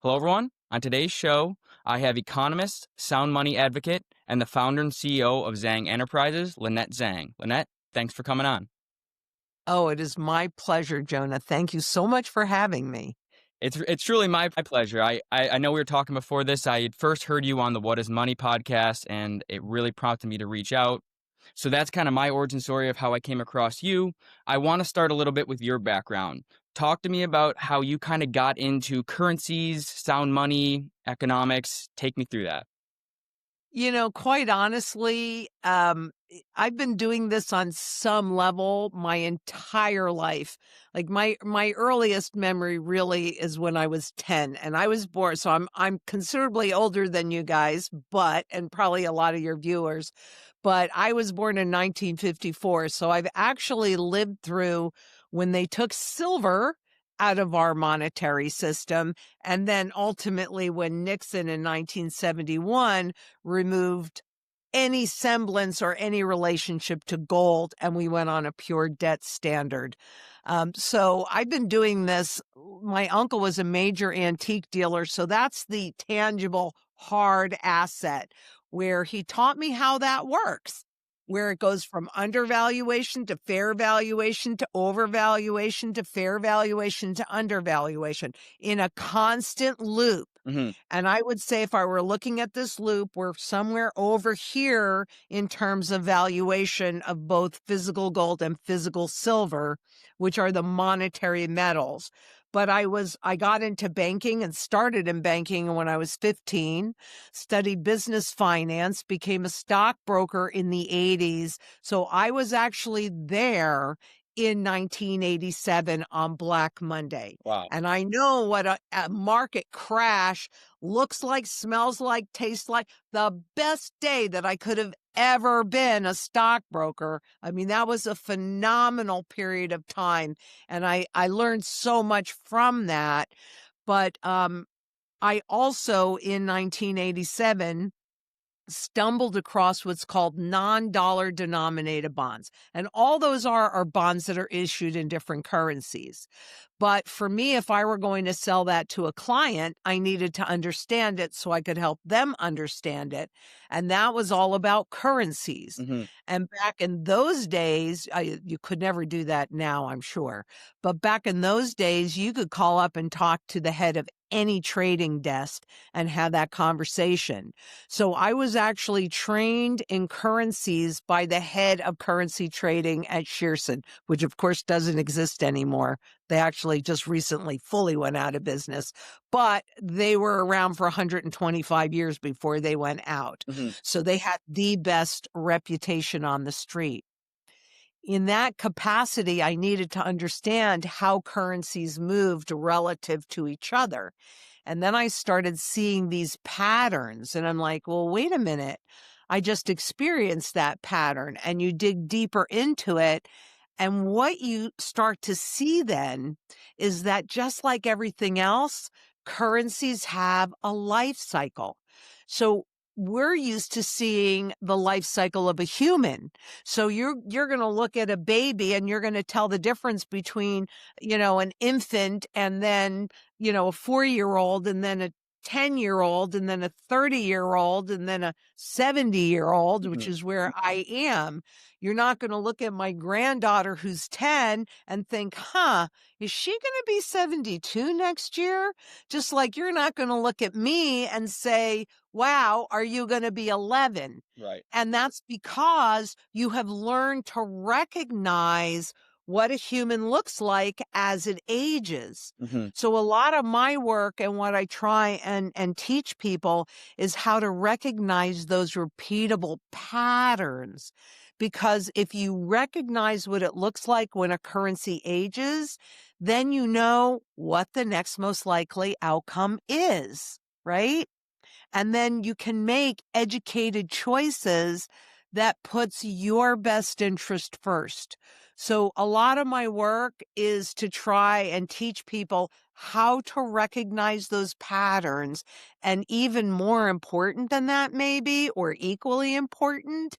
Hello, everyone. On today's show, I have economist, sound money advocate, and the founder and CEO of Zang Enterprises, Lynette Zang. Lynette, thanks for coming on. Oh, it is my pleasure, Jonah. Thank you so much for having me. It's truly my pleasure. I know we were talking before this. I had first heard you on the What is Money podcast, and it really prompted me to reach out. So that's kind of my origin story of how I came across you. I want to start a little bit with your background. Talk to me about how you kind of got into currencies, sound money, economics. Take me through that. Quite honestly, I've been doing this on some level my entire life. Like my earliest memory really is when I was 10 and I was born. So I'm considerably older than you guys, and probably a lot of your viewers, but I was born in 1954. So I've actually lived through when they took silver out of our monetary system. And then ultimately when Nixon in 1971 removed any semblance or any relationship to gold, and we went on a pure debt standard. So I've been doing this. My uncle was a major antique dealer, so that's the tangible, hard asset where he taught me how that works, where it goes from undervaluation to fair valuation to overvaluation to fair valuation to undervaluation in a constant loop. Hmm. And I would say if I were looking at this loop, we're somewhere over here in terms of valuation of both physical gold and physical silver, which are the monetary metals. But I got into banking and started in banking when I was 15, studied business finance, became a stockbroker in the 80s. So I was actually there in 1987 on Black Monday. Wow. And I know what a market crash looks like, smells like, tastes like. The best day that I could have ever been a stockbroker. I mean, that was a phenomenal period of time. And I learned so much from that. But I also, in 1987, stumbled across what's called non-dollar denominated bonds. And all those are bonds that are issued in different currencies. But for me, if I were going to sell that to a client, I needed to understand it so I could help them understand it. And that was all about currencies. Hmm. And back in those days, you could never do that now, I'm sure. But back in those days, you could call up and talk to the head of any trading desk and have that conversation. So I was actually trained in currencies by the head of currency trading at Shearson, which of course doesn't exist anymore. They actually just recently fully went out of business, but they were around for 125 years before they went out. Hmm. So they had the best reputation on the street. In that capacity, I needed to understand how currencies moved relative to each other. And then I started seeing these patterns and I'm like, well, wait a minute. I just experienced that pattern, and you dig deeper into it. And what you start to see then is that just like everything else, currencies have a life cycle. So we're used to seeing the life cycle of a human. So you're going to look at a baby and you're going to tell the difference between, an infant and then, a 4-year-old and then a 10-year-old and then a 30-year-old and then a 70-year-old, which Hmm. is where I am. You're not going to look at my granddaughter who's 10 and think, is she going to be 72 next year? Just like you're not going to look at me and say, wow, are you going to be 11? Right. And that's because you have learned to recognize what a human looks like as it ages. Hmm. So a lot of my work and what I try and teach people is how to recognize those repeatable patterns. Because if you recognize what it looks like when a currency ages, then you know what the next most likely outcome is, right? And then you can make educated choices that puts your best interest first. So a lot of my work is to try and teach people how to recognize those patterns. And even more important than that, maybe, or equally important,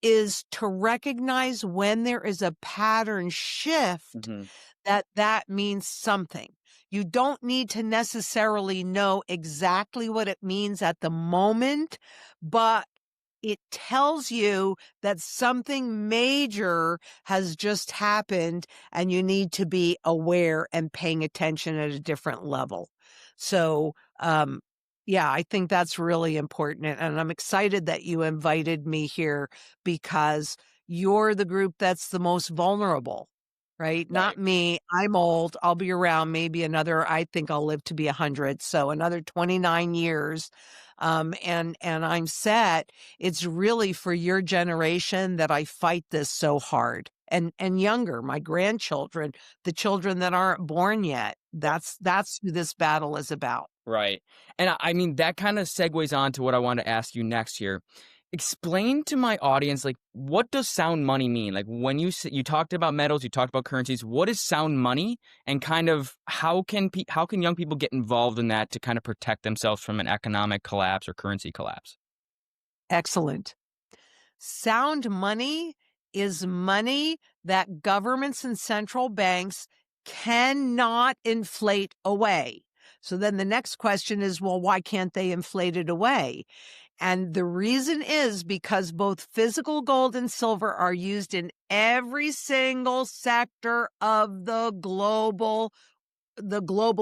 is to recognize when there is a pattern shift Hmm. that means something. You don't need to necessarily know exactly what it means at the moment, but it tells you that something major has just happened and you need to be aware and paying attention at a different level. So, yeah, I think that's really important. And I'm excited that you invited me here because you're the group that's the most vulnerable, right? Right. Not me. I'm old. I'll be around maybe another, I think I'll live to be 100. So another 29 years. And I'm set. It's really for your generation that I fight this so hard. And younger, my grandchildren, the children that aren't born yet. That's who this battle is about. Right. And I mean, that kind of segues on to what I want to ask you next here. Explain to my audience, like, what does sound money mean? Like, when you talked about metals, you talked about currencies. What is sound money, and kind of how can young people get involved in that to kind of protect themselves from an economic collapse or currency collapse? Excellent. Sound money is money that governments and central banks cannot inflate away. So then the next question is, well, why can't they inflate it away? And the reason is because both physical gold and silver are used in every single sector of the global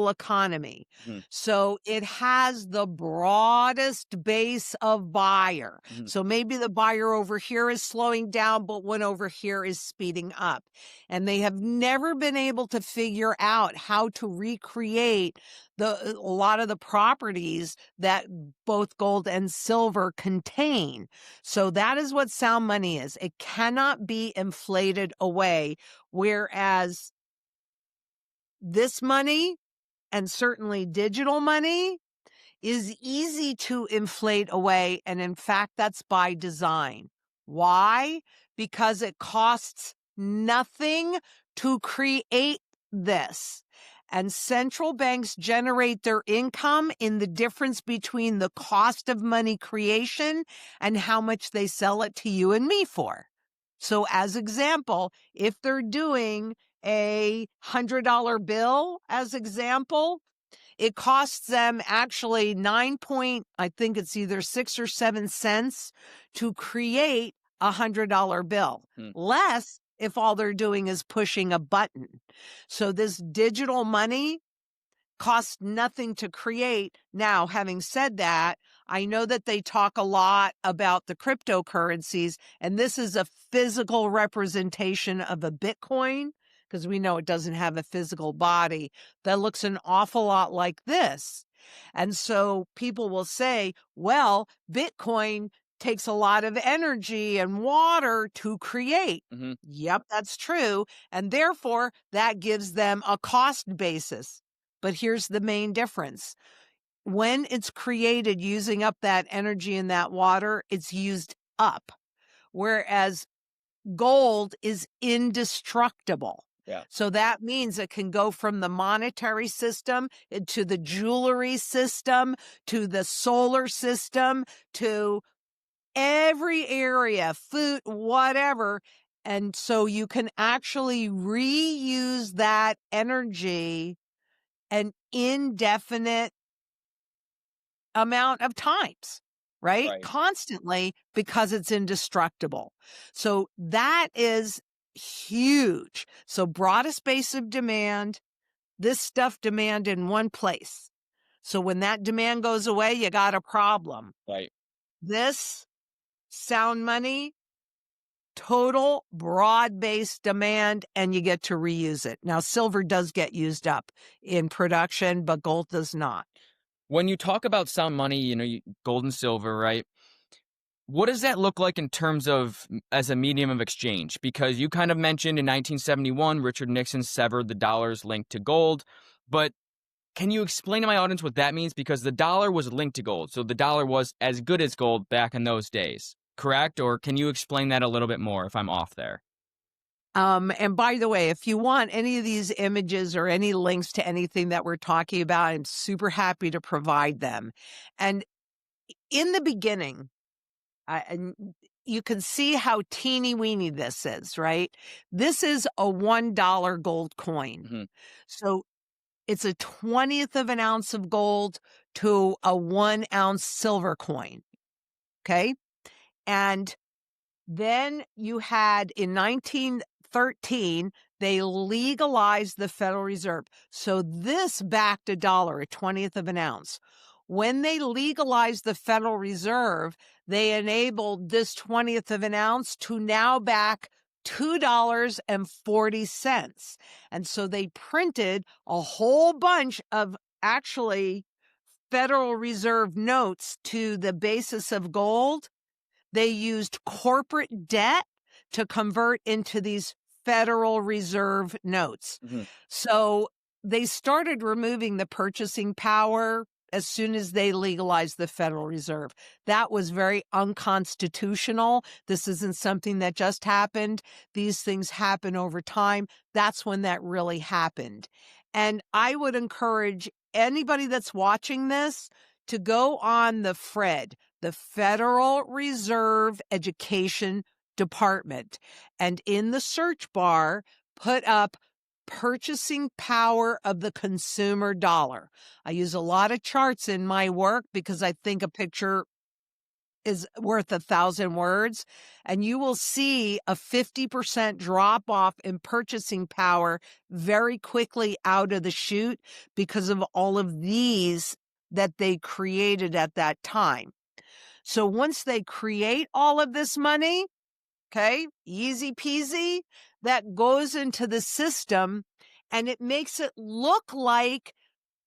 economy. Mhm, So it has the broadest base of buyer. mhm. So maybe the buyer over here is slowing down, but one over here is speeding up. And they have never been able to figure out how to recreate a lot of the properties that both gold and silver contain. So that is what sound money is. It cannot be inflated away. Whereas this money, and certainly digital money, is easy to inflate away. And in fact, that's by design. Why? Because it costs nothing to create this. And central banks generate their income in the difference between the cost of money creation and how much they sell it to you and me for. So as example, if they're doing a $100 bill as example, it costs them actually I think it's either 6 or 7 cents to create a $100 bill. Hmm. Less if all they're doing is pushing a button. So this digital money costs nothing to create. Now, having said that, I know that they talk a lot about the cryptocurrencies, and this is a physical representation of a Bitcoin, because we know it doesn't have a physical body that looks an awful lot like this. And so people will say, well, Bitcoin takes a lot of energy and water to create. Mhm. Yep, that's true. And therefore, that gives them a cost basis. But here's the main difference. When it's created using up that energy and that water, it's used up. Whereas gold is indestructible. Yeah. So that means it can go from the monetary system to the jewelry system, to the solar system, to every area, food, whatever. And so you can actually reuse that energy an indefinite amount of times, right? Right. Constantly, because it's indestructible. So that is huge. So broadest base of demand, this stuff demand in one place. So when that demand goes away, you got a problem. Right. This sound money, total broad-based demand, and you get to reuse it. Now, silver does get used up in production, but gold does not. When you talk about sound money, gold and silver, right? What does that look like in terms of as a medium of exchange? Because you kind of mentioned in 1971, Richard Nixon severed the dollar's link to gold. But can you explain to my audience what that means? Because the dollar was linked to gold. So the dollar was as good as gold back in those days, correct? Or can you explain that a little bit more if I'm off there? And by the way, if you want any of these images or any links to anything that we're talking about, I'm super happy to provide them. And in the beginning, and you can see how teeny weeny this is, right? This is a $1 gold coin. Hmm. So It's a 20th of an ounce of gold to a 1-ounce silver coin. Okay. And then you had in 1913, they legalized the Federal Reserve. So this backed a dollar, a 20th of an ounce. When they legalized the Federal Reserve, they enabled this 20th of an ounce to now back $2.40. And so they printed a whole bunch of actually Federal Reserve notes to the basis of gold. They used corporate debt to convert into these Federal Reserve notes. Mhm. So they started removing the purchasing power as soon as they legalized the Federal Reserve. That was very unconstitutional. This isn't something that just happened. These things happen over time. That's when that really happened. And I would encourage anybody that's watching this to go on the FRED, the Federal Reserve Education Department, and in the search bar, put up purchasing power of the consumer dollar. I use a lot of charts in my work because I think a picture is worth 1,000 words. And you will see a 50% drop off in purchasing power very quickly out of the chute because of all of these that they created at that time. So once they create all of this money, okay, easy peasy, that goes into the system and it makes it look like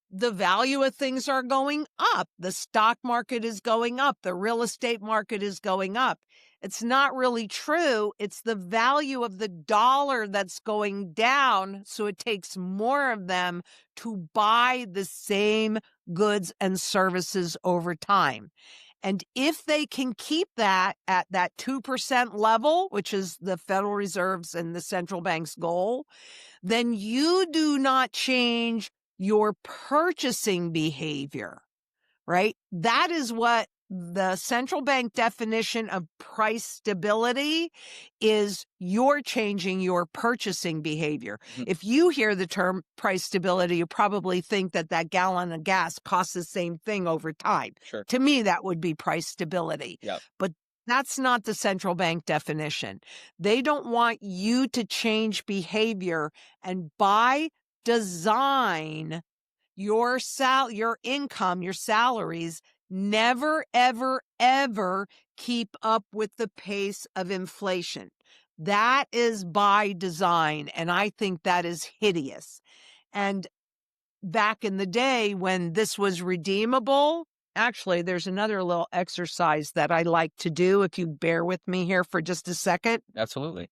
the value of things are going up. The stock market is going up. The real estate market is going up. It's not really true. It's the value of the dollar that's going down. So it takes more of them to buy the same goods and services over time. And if they can keep that at that 2% level, which is the Federal Reserve's and the central bank's goal, then you do not change your purchasing behavior, right? That is what the central bank definition of price stability is. You're changing your purchasing behavior. Mhm. If you hear the term price stability, you probably think that that gallon of gas costs the same thing over time. Sure. To me, that would be price stability. Yep. But that's not the central bank definition. They don't want you to change behavior, and by design, your income, your salaries never, ever, ever keep up with the pace of inflation. That is by design, and I think that is hideous. And back in the day when this was redeemable, actually, there's another little exercise that I like to do, if you bear with me here for just a second. Absolutely.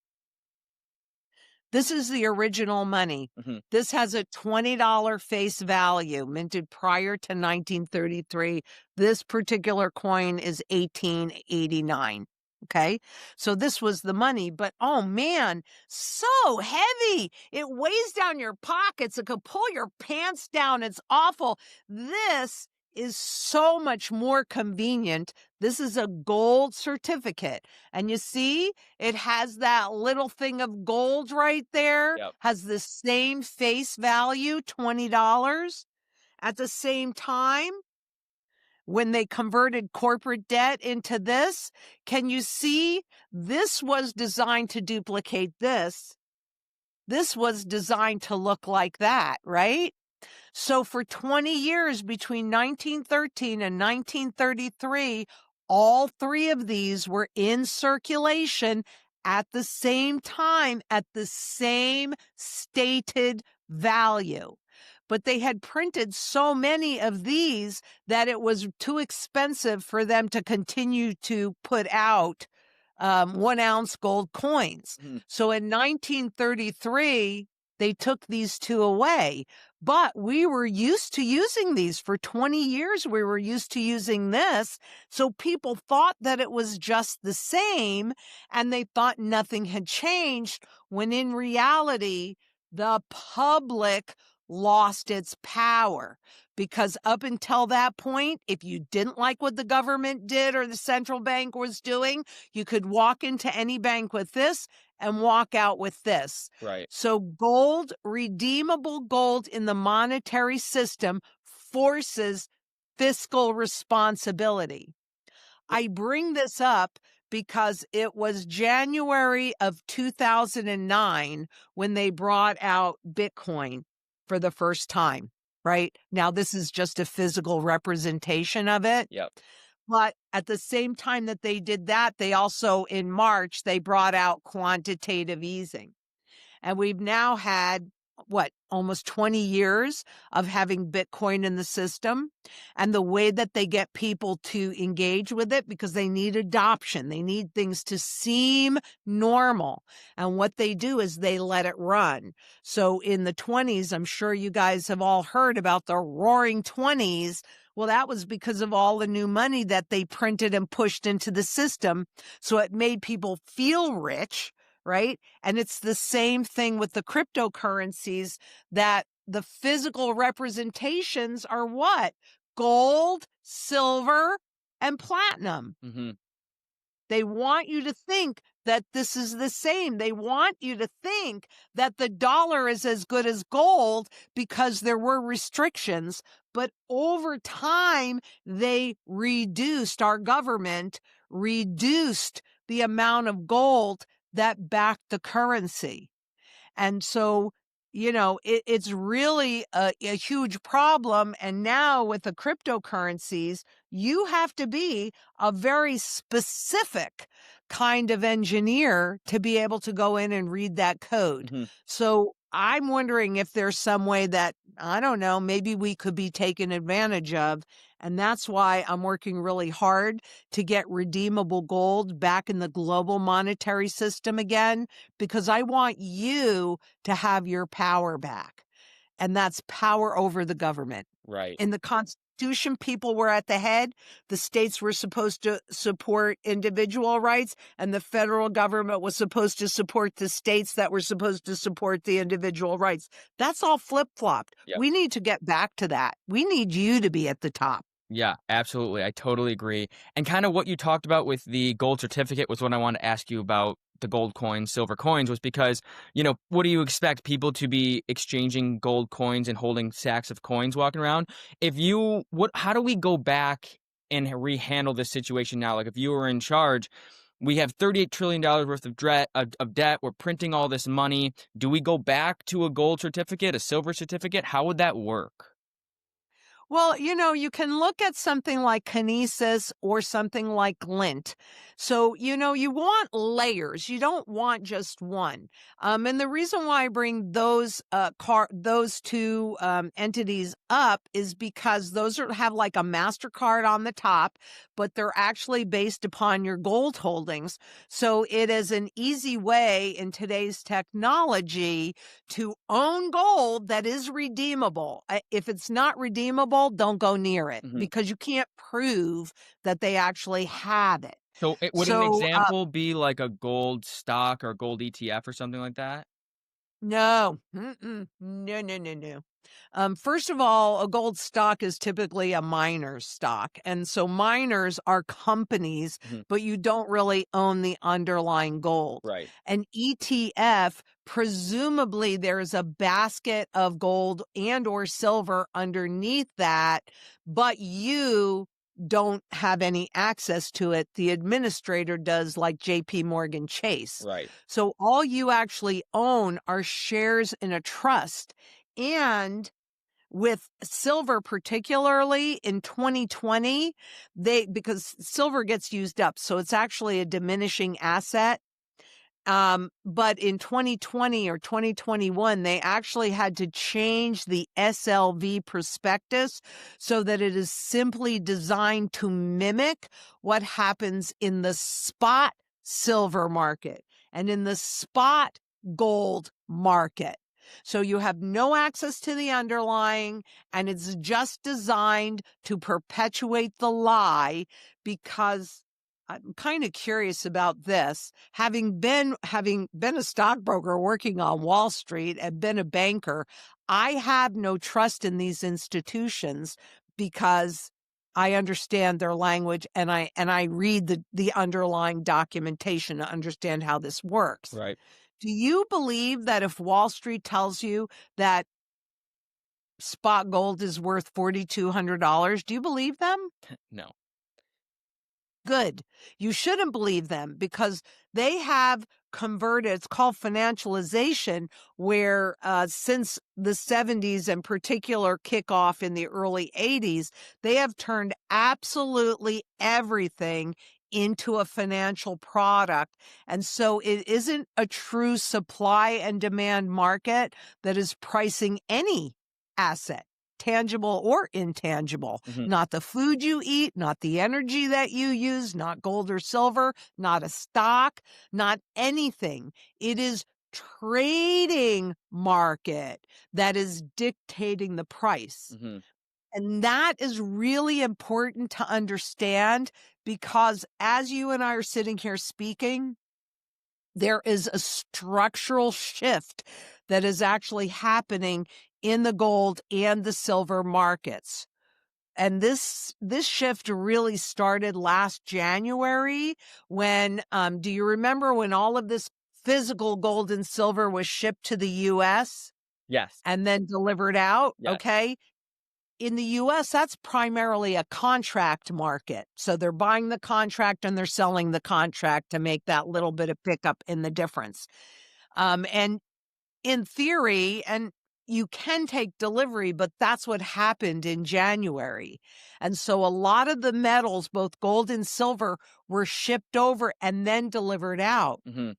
This is the original money. Mhm. This has a $20 face value, minted prior to 1933. This particular coin is 1889. Okay. So this was the money, but oh man, so heavy. It weighs down your pockets. It could pull your pants down. It's awful. This is so much more convenient. This is a gold certificate. And you see, it has that little thing of gold right there, Yep. has the same face value, $20. At the same time, when they converted corporate debt into this, can you see this was designed to duplicate this? This was designed to look like that, right? So for 20 years between 1913 and 1933, all three of these were in circulation at the same time, at the same stated value. But they had printed so many of these that it was too expensive for them to continue to put out 1-ounce gold coins. Mhm. So in 1933, they took these two away. But we were used to using these for 20 years. We were used to using this. So people thought that it was just the same and they thought nothing had changed, when in reality, the public lost its power, because up until that point, if you didn't like what the government did or the central bank was doing, you could walk into any bank with this and walk out with this. Right. So gold, redeemable gold in the monetary system, forces fiscal responsibility. I bring this up because it was January of 2009 when they brought out Bitcoin for the first time, right? Now, this is just a physical representation of it. Yep. But at the same time that they did that, they also, in March, they brought out quantitative easing. And we've now had, almost 20 years of having Bitcoin in the system. And the way that they get people to engage with it, because they need adoption, they need things to seem normal. And what they do is they let it run. So in the 20s, I'm sure you guys have all heard about the roaring 20s. Well, that was because of all the new money that they printed and pushed into the system. So it made people feel rich, right? And it's the same thing with the cryptocurrencies, that the physical representations are what? Gold, silver, and platinum. Mm-hmm. They want you to think that this is the same. They want you to think that the dollar is as good as gold because there were restrictions. But over time, our government reduced the amount of gold that backed the currency. And so, it's really a huge problem. And now with the cryptocurrencies, you have to be a very specific kind of engineer to be able to go in and read that code. Mm-hmm. So I'm wondering if there's some way that, I don't know, maybe we could be taken advantage of. And that's why I'm working really hard to get redeemable gold back in the global monetary system again, because I want you to have your power back. And that's power over the government. Right. In the Constitution, people were at the head. The states were supposed to support individual rights, and the federal government was supposed to support the states that were supposed to support the individual rights. That's all flip-flopped. Yep. We need to get back to that. We need you to be at the top. Yeah, absolutely. I totally agree. And kind of what you talked about with the gold certificate was what I wanted to ask you about the gold coins, silver coins, was because, what do you expect people to be exchanging gold coins and holding sacks of coins walking around? How do we go back and rehandle this situation now? Like if you were in charge, we have $38 trillion worth of debt. We're printing all this money. Do we go back to a gold certificate, a silver certificate? How would that work? Well, you can look at something like Kinesis or something like Lint. So, you want layers. You don't want just one. And the reason why I bring those two entities up is because have like a MasterCard on the top, but they're actually based upon your gold holdings. So it is an easy way in today's technology to own gold that is redeemable. If it's not redeemable, don't go near it, Mhm. because you can't prove that they actually have it. So, would an So, example be like a gold stock or gold ETF or something like that? no, no, no, no, no. First of all, a gold stock is typically a miner's stock. And so miners are companies, Mhm. but you don't really own the underlying gold. Right. An ETF, presumably there's a basket of gold and or silver underneath that, but you don't have any access to it. The administrator does, like JP Morgan Chase. Right. So all you actually own are shares in a trust. And with silver, particularly in 2020, because silver gets used up, so it's actually a diminishing asset. But in 2020 or 2021, they actually had to change the SLV prospectus so that it is simply designed to mimic what happens in the spot silver market and in the spot gold market. So you have no access to the underlying, and it's just designed to perpetuate the lie, because I'm kind of curious about this. Having been a stockbroker working on Wall Street and been a banker, I have no trust in these institutions because I understand their language and I read the underlying documentation to understand how this works. Right. Do you believe that if Wall Street tells you that spot gold is worth $4,200, do you believe them? No. Good. You shouldn't believe them because they have converted, it's called financialization, where since the 70s and particular kickoff in the early 80s, they have turned absolutely everything into a financial product. And so it isn't a true supply and demand market that is pricing any asset, tangible or intangible, Mhm. not the food you eat, not the energy that you use, not gold or silver, not a stock, not anything. It is trading market that is dictating the price. Mhm. And that is really important to understand because as you and I are sitting here speaking, there is a structural shift that is actually happening in the gold and the silver markets. And this shift really started last January when, do you remember when all of this physical gold and silver was shipped to the US Yes. and then delivered out? Yes. Okay. In the US, that's primarily a contract market. So they're buying the contract and they're selling the contract to make that little bit of pickup in the difference. And in theory, and you can take delivery, but that's what happened in January. And so a lot of the metals, both gold and silver, were shipped over and then delivered out. Mhm.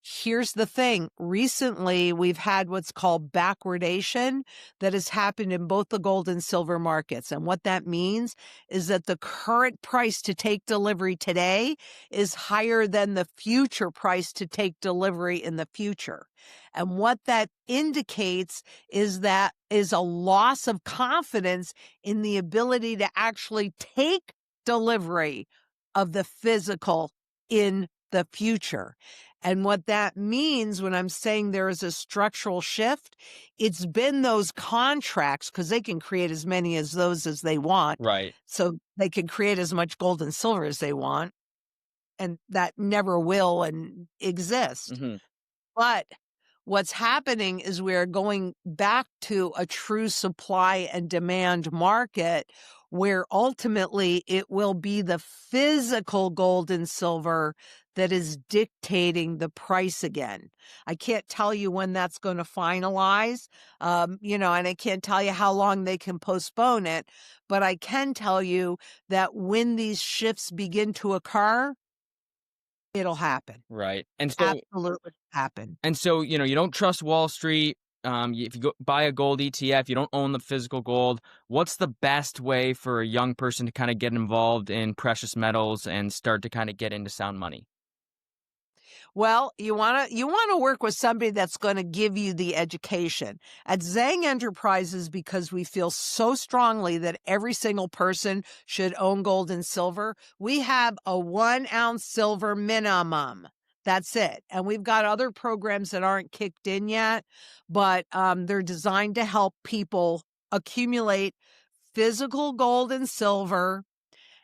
Here's the thing. Recently, we've had what's called backwardation that has happened in both the gold and silver markets. And what that means is that the current price to take delivery today is higher than the future price to take delivery in the future. And what that indicates is that is a loss of confidence in the ability to actually take delivery of the physical in the future. And what that means when I'm saying there is a structural shift, it's been those contracts because they can create as many as those as they want. Right. So they can create as much gold and silver as they want. And that never will and exist. Mhm. But what's happening is we're going back to a true supply and demand market where ultimately it will be the physical gold and silver that is dictating the price again. I can't tell you when that's going to finalize, and I can't tell you how long they can postpone it, but I can tell you that when these shifts begin to occur, it'll happen. Right. Absolutely happen. You don't trust Wall Street. If you buy a gold ETF, you don't own the physical gold. What's the best way for a young person to kind of get involved in precious metals and start to kind of get into sound money? Well, you wanna work with somebody that's gonna give you the education. At Zang Enterprises, because we feel so strongly that every single person should own gold and silver, we have a 1-ounce silver minimum. That's it. And we've got other programs that aren't kicked in yet, but they're designed to help people accumulate physical gold and silver.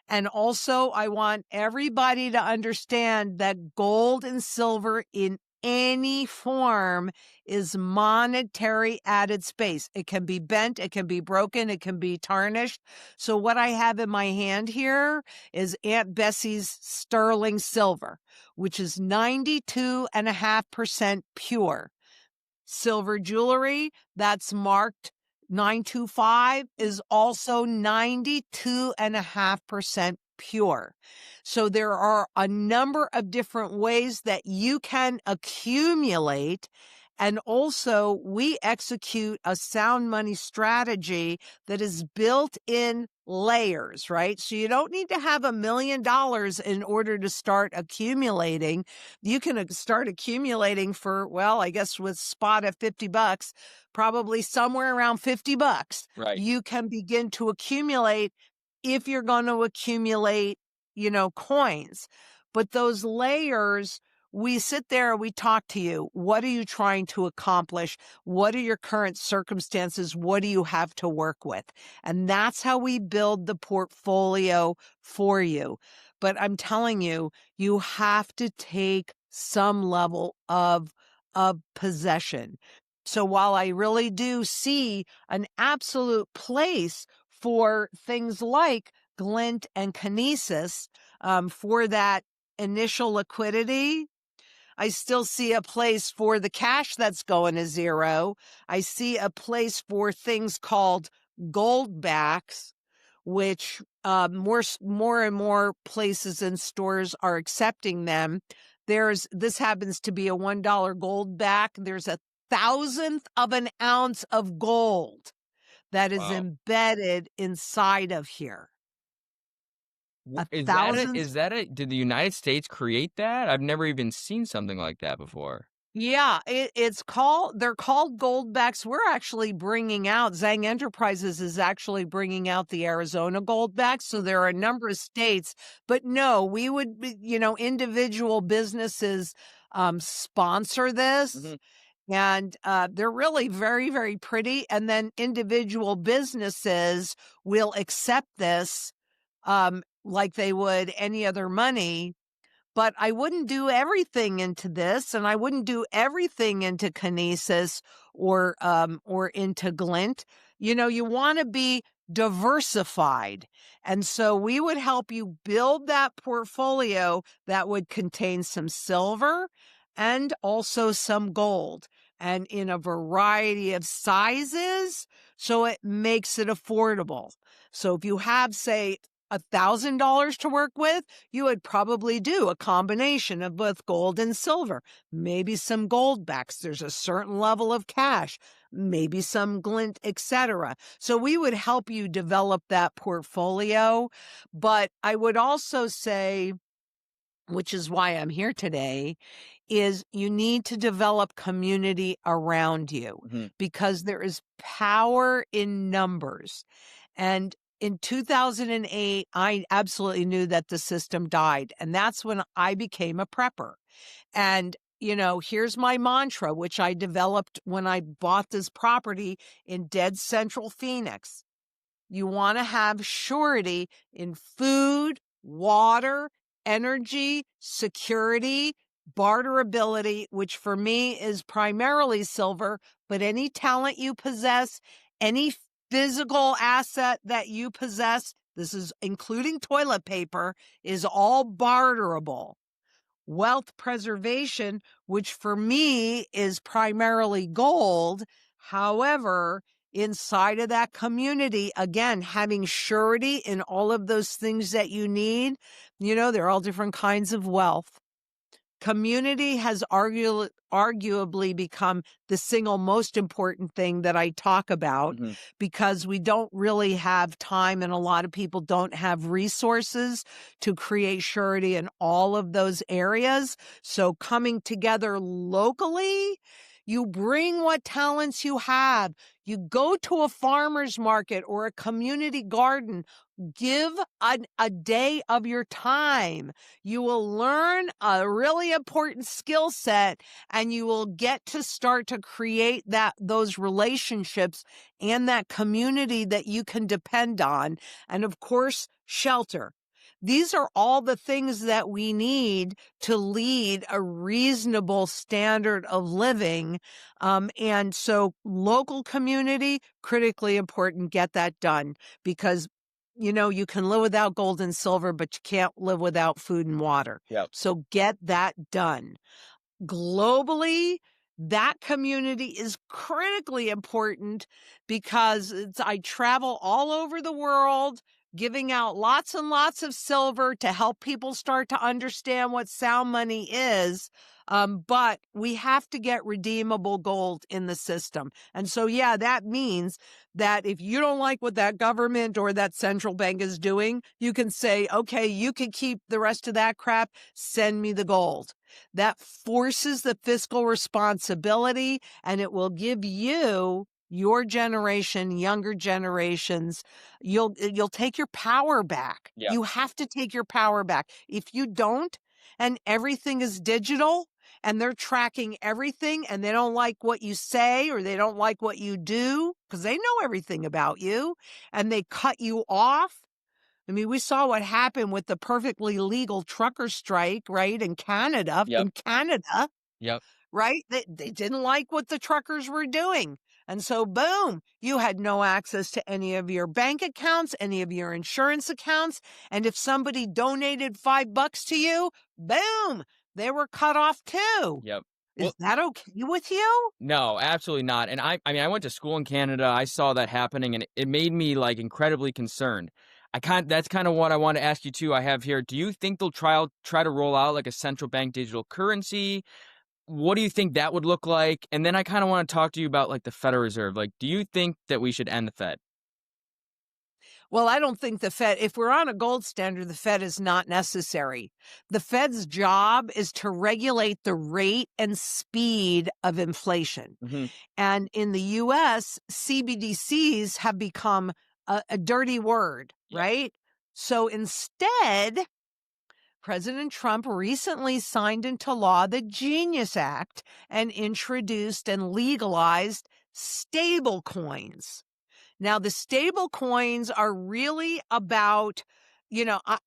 And also, I want everybody to understand that gold and silver in any form is monetary at its base. It can be bent, it can be broken, it can be tarnished. So what I have in my hand here is Aunt Bessie's sterling silver, which is 92.5% pure. Silver jewelry that's marked 925 is also 92.5% pure. So there are a number of different ways that you can accumulate. And also, we execute a sound money strategy that is built in layers, right? So you don't need to have $1 million in order to start accumulating. You can start accumulating for, well, I guess with spot at $50, probably somewhere around $50. Right. You can begin to accumulate if you're going to accumulate, coins. But those layers we sit there and we talk to you. What are you trying to accomplish? What are your current circumstances? What do you have to work with? And that's how we build the portfolio for you. But I'm telling you, you have to take some level of possession. So while I really do see an absolute place for things like glint and kinesis, for that initial liquidity, I still see a place for the cash that's going to zero. I see a place for things called gold backs, which more and more places and stores are accepting them. This happens to be a $1 gold back. There's 1,000th of an ounce of gold that is Wow. embedded inside of here. A thousandth. Is that a did the United States create that? I've never even seen something like that before. Yeah, they're called goldbacks. We're actually bringing out, Zang Enterprises is actually bringing out the Arizona goldbacks. So there are a number of states, but no, we would be, individual businesses sponsor this. Mhm. And they're really very, very pretty. And then individual businesses will accept this like they would any other money. But I wouldn't do everything into this, and I wouldn't do everything into kinesis or into glint. You want to be diversified. And so we would help you build that portfolio that would contain some silver and also some gold, and in a variety of sizes, so it makes it affordable. So if you have, say, $1,000 to work with, you would probably do a combination of both gold and silver, maybe some gold backs. There's a certain level of cash, maybe some glint, etc. So we would help you develop that portfolio. But I would also say, which is why I'm here today, is you need to develop community around you, Mhm. because there is power in numbers. And in 2008, I absolutely knew that the system died. And that's when I became a prepper. And, here's my mantra, which I developed when I bought this property in dead central Phoenix. You want to have surety in food, water, energy, security, barterability, which for me is primarily silver, but any talent you possess, any physical asset that you possess, this is including toilet paper, is all barterable. Wealth preservation, which for me is primarily gold. However, inside of that community, again, having surety in all of those things that you need, they're all different kinds of wealth. Community has arguably become the single most important thing that I talk about, Mhm. because we don't really have time, and a lot of people don't have resources to create surety in all of those areas. So coming together locally, you bring what talents you have. You go to a farmer's market or a community garden. Give a day of your time. You will learn a really important skill set, and you will get to start to create those relationships and that community that you can depend on. And of course, shelter. These are all the things that we need to lead a reasonable standard of living. And so local community, critically important, get that done, because you can live without gold and silver, but you can't live without food and water. Yep. So get that done. Globally, that community is critically important, because I travel all over the world giving out lots and lots of silver to help people start to understand what sound money is. But we have to get redeemable gold in the system. And so, yeah, that means that if you don't like what that government or that central bank is doing, you can say, okay, you can keep the rest of that crap. Send me the gold. That forces the fiscal responsibility, and it will give you, your generation, younger generations, you'll take your power back. Yeah. You have to take your power back. If you don't, and everything is digital and they're tracking everything and they don't like what you say or they don't like what you do because they know everything about you and they cut you off. I mean, we saw what happened with the perfectly legal trucker strike, right? In Canada, Yep. Yep. right? They didn't like what the truckers were doing. And so, boom, you had no access to any of your bank accounts, any of your insurance accounts. And if somebody donated $5 to you, boom, they were cut off too. Yep. Is Well, that okay with you? no, absolutely not. And I mean, I went to school in Canada. I saw that happening, and it made me like incredibly concerned. That's kind of what I want to ask you too. I have here. Do you think they'll try to roll out like a central bank digital currency? What do you think that would look like? And then I kind of want to talk to you about like the Federal Reserve. Like, do you think that we should end the Fed? Well, I don't think the Fed, if we're on a gold standard, the Fed is not necessary. The Fed's job is to regulate the rate and speed of inflation. Hmm. And in the US, CBDCs have become a dirty word, Yep. right? So instead, President Trump recently signed into law the Genius Act and introduced and legalized stable coins. Now, the stable coins are really about,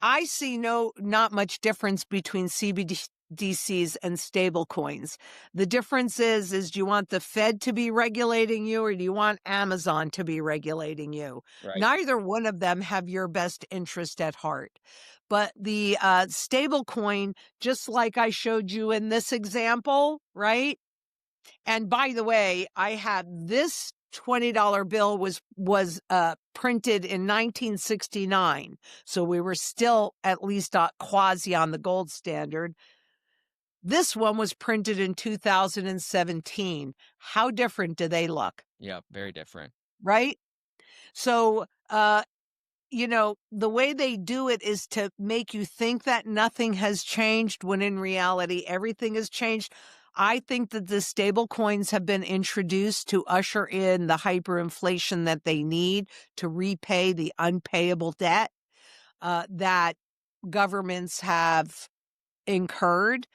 I see not much difference between CBDCs and stable coins. The difference is do you want the Fed to be regulating you or do you want Amazon to be regulating you? Right. Neither one of them have your best interest at heart. But the stable coin, just like I showed you in this example, right? And by the way, I had this $20 bill was printed in 1969. So we were still at least quasi on the gold standard. This one was printed in 2017. How different do they look? Yep. Very different. Right? So, the way they do it is to make you think that nothing has changed when in reality everything has changed. I think that the stable coins have been introduced to usher in the hyperinflation that they need to repay the unpayable debt that governments have incurred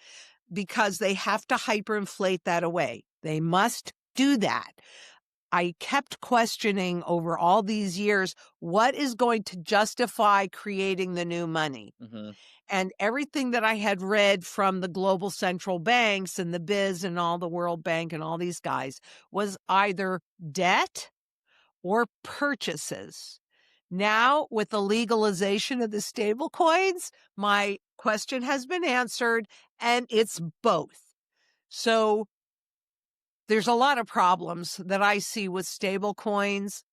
because they have to hyperinflate that away. They must do that. I kept questioning over all these years, what is going to justify creating the new money? Hmm. And everything that I had read from the global central banks and the BIZ and all the World Bank and all these guys was either debt or purchases. Now, with the legalization of the stable coins, my question has been answered and it's both. So there's a lot of problems that I see with stable coins,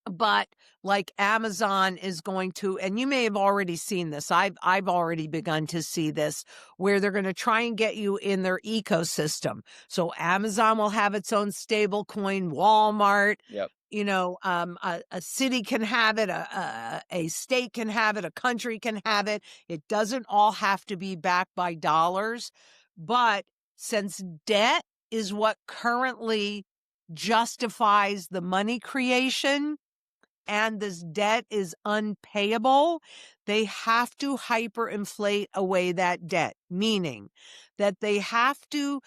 but like Amazon is going to, and you may have already seen this. I've already begun to see this where they're going to try and get you in their ecosystem. So Amazon will have its own stable coin, Walmart, Yep. a city can have it, a state can have it, a country can have it. It doesn't all have to be backed by dollars. But since debt is what currently justifies the money creation, and this debt is unpayable, they have to hyperinflate away that debt, meaning that they have to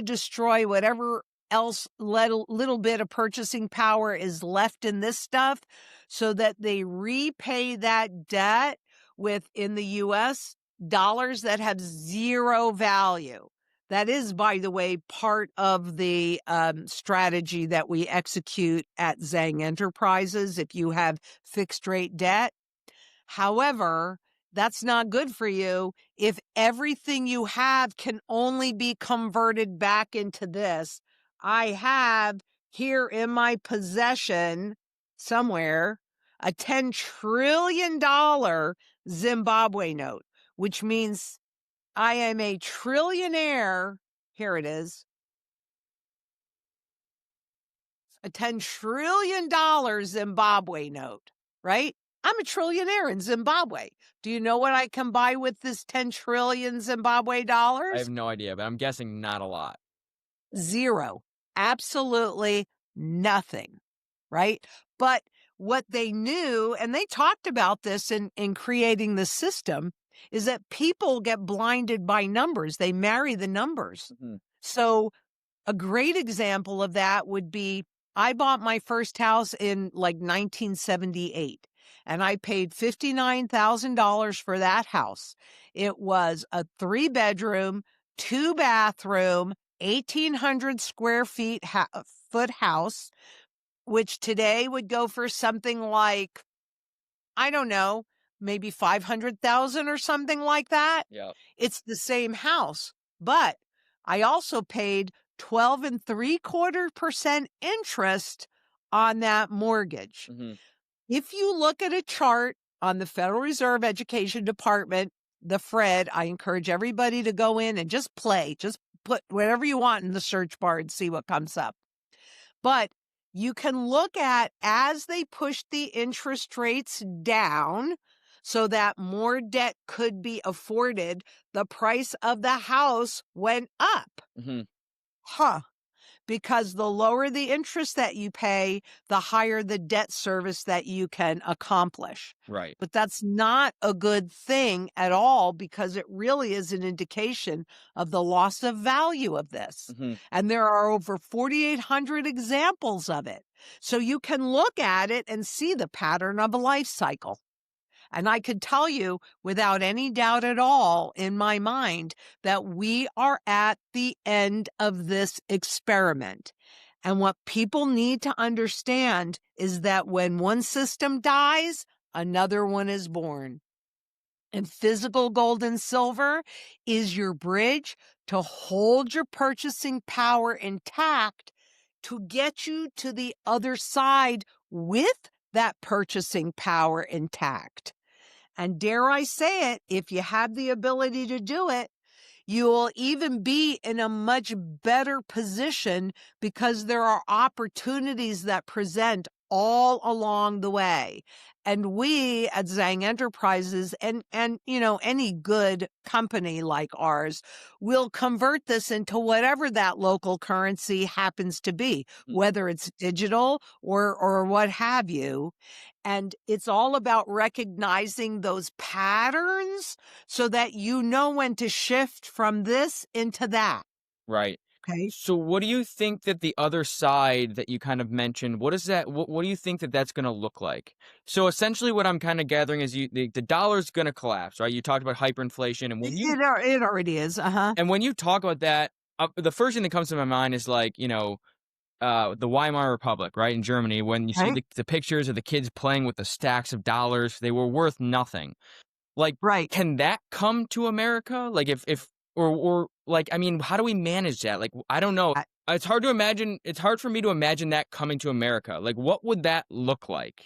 destroy whatever else little bit of purchasing power is left in this stuff so that they repay that debt with, in the US, dollars that have zero value. That is, by the way, part of the strategy that we execute at Zang Enterprises if you have fixed rate debt. However, that's not good for you if everything you have can only be converted back into this. I have here in my possession somewhere a $10 trillion Zimbabwe note, which means I am a trillionaire. Here it is. A $10 trillion Zimbabwe note, right? I'm a trillionaire in Zimbabwe. Do you know what I can buy with this 10 trillion Zimbabwe I have dollars? no idea, but I'm guessing not a lot. Zero. Absolutely nothing, right? But what they knew, and they talked about this in creating the system, is that people get blinded by numbers. They marry the numbers. Mhm. So a great example of that would be I bought my first house in like 1978 and I paid $59,000 for that house. It was a 3-bedroom, 2-bathroom, 1,800 square foot house, which today would go for something like, I don't know, maybe 500,000 or something like that. Yeah. It's the same house, but I also paid 12.75% interest on that mortgage. Mhm. If you look at a chart on the Federal Reserve Education Department, the Fred, I encourage everybody to go in and just put whatever you want in the search bar and see what comes up. But you can look at as they pushed the interest rates down so that more debt could be afforded, the price of the house went up. Mhm. Huh. Because the lower the interest that you pay, the higher the debt service that you can accomplish. Right. But that's not a good thing at all because it really is an indication of the loss of value of this. Mhm. And there are over 4,800 examples of it. So you can look at it and see the pattern of a life cycle. And I could tell you without any doubt at all in my mind that we are at the end of this experiment. And what people need to understand is that when one system dies, another one is born. And physical gold and silver is your bridge to hold your purchasing power intact to get you to the other side with that purchasing power intact. And dare I say it, if you have the ability to do it, you will even be in a much better position because there are opportunities that present all along the way. And we at Zang Enterprises and any good company like ours will convert this into whatever that local currency happens to be, Mm. whether it's digital or what have you. And it's all about recognizing those patterns so that you know when to shift from this into that. Right. Okay. So what do you think that the other side that you kind of mentioned, what is that what do you think that that's going to look like? So essentially what I'm kind of gathering is the dollar's going to collapse, right? You talked about hyperinflation and It already is. Uh-huh. when you talk about that, the first thing that comes to my mind is like, the Weimar Republic, right, in Germany, when you see Right. the pictures of the kids playing with the stacks of dollars, they were worth nothing. Like, Right. can that come to America? Like, if or like, I mean, how do we manage that? Like, I don't know. I- It's hard to imagine. It's hard for me to imagine that coming to America. Like, what would that look like?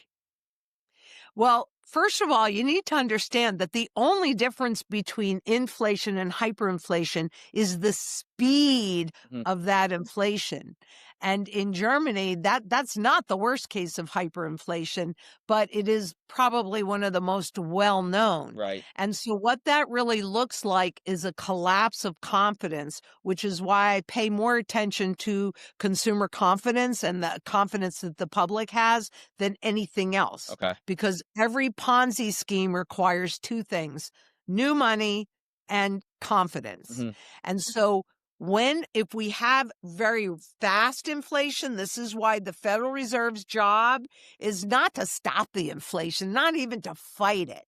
Well, first of all, you need to understand that the only difference between inflation and hyperinflation is the speed Mhm. of that inflation. And in Germany, that's not the worst case of hyperinflation, but it is probably one of the most well known. Right. And so what that really looks like is a collapse of confidence, which is why I pay more attention to consumer confidence and the confidence that the public has than anything else Okay. because every Ponzi scheme requires two things, new money and confidence. Hmm. And so if we have very fast inflation, this is why the Federal Reserve's job is not to stop the inflation, not even to fight it.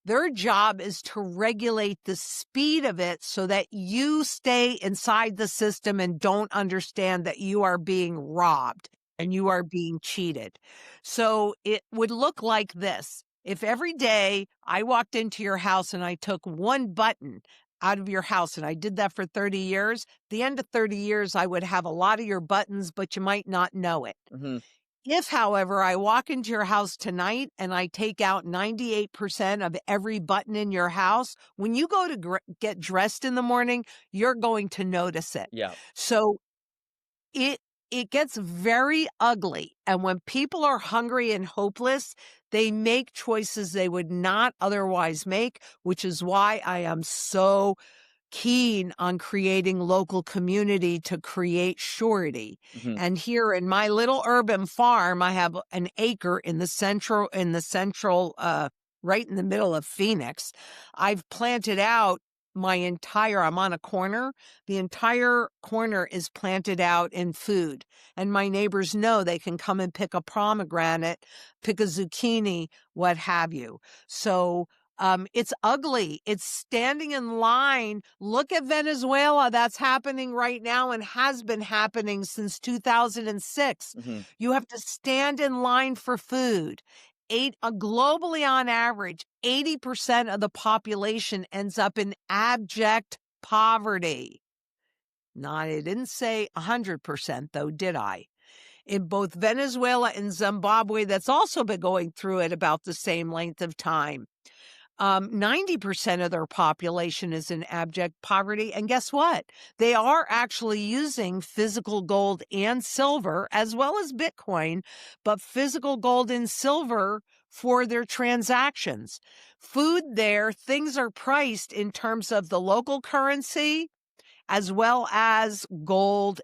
Their job is to regulate the speed of it so that you stay inside the system and don't understand that you are being robbed and you are being cheated. So it would look like this. If every day I walked into your house and I took one button out of your house, and I did that for 30 years, the end of 30 years, I would have a lot of your buttons, but you might not know it. Hmm. If, however, I walk into your house tonight and I take out 98% of every button in your house, when you go to get dressed in the morning, you're going to notice it. Yeah. So it it gets very ugly. And when people are hungry and hopeless, they make choices they would not otherwise make, which is why I am so keen on creating local community to create surety. Hmm. And here in my little urban farm, I have an acre in the central right in the middle of Phoenix. I've planted out I'm on a corner. The entire corner is planted out in food. And my neighbors know they can come and pick a pomegranate, pick a zucchini, what have you. So it's ugly. It's standing in line. Look at Venezuela. That's happening right now and has been happening since 2006. Mhm. You have to stand in line for food. Globally on average, 80% of the population ends up in abject poverty. I didn't say 100% though, did I? In both Venezuela and Zimbabwe, that's also been going through it about the same length of time. 90% of their population is in abject poverty. And guess what? They are actually using physical gold and silver as well as Bitcoin, but physical gold and silver for their transactions. Food there, things are priced in terms of the local currency as well as gold,